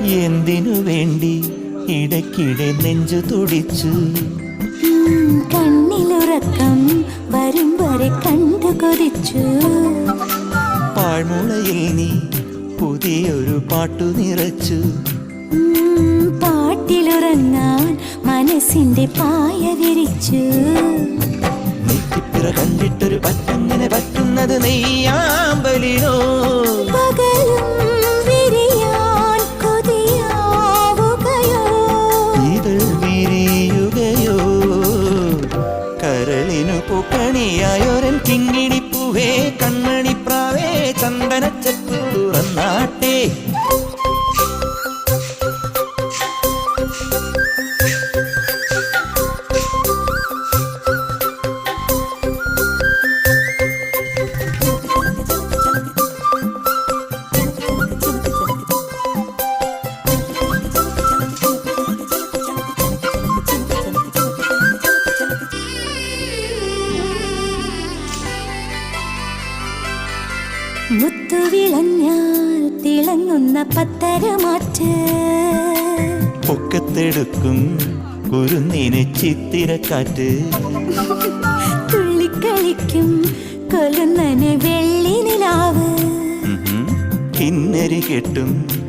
എന്തിനു വേണ്ടി ഇടയ്ക്കിടെ നെഞ്ചു തുടിച്ചു. കണ്ണിലുറക്കം വരും വരെ കണ്ടു കൊതിച്ചു. പാഴ്മുളയിൽ നീ പുതിയൊരു പാട്ടു നിറച്ചു. പാട്ടിലുറങ്ങാൻ മനസ്സിന്റെ പായ വിരിച്ചു. നെറ്റിപ്പിറ കണ്ടിട്ടൊരു പറ്റങ്ങനെ പറ്റുന്നത് നെയ്യാമ്പലിനോ. പകലും വിരിയാൻ കൊതിയാവുകയോ. ഇതൾ വിരിയുകയോ. കരളിനു പൂക്കണിയായൊരൻ കിങ്ങിണിപ്പൂവേ കൺമണിപ്രാവേ ചന്ദനച്ചെപ്പു തുറന്നാട്ടെ. മുത്തുവിളഞ്ഞാൽ തിളങ്ങുന്ന പത്തരമാറ്റ്. പൊക്കത്തെടുക്കും കുരുന്നിന് ചിത്തിരക്കാറ്റ്. തുള്ളിക്കളിക്കും കൊലുന്നന് വെള്ളി നിലാവ്. കിന്നരി കെട്ടും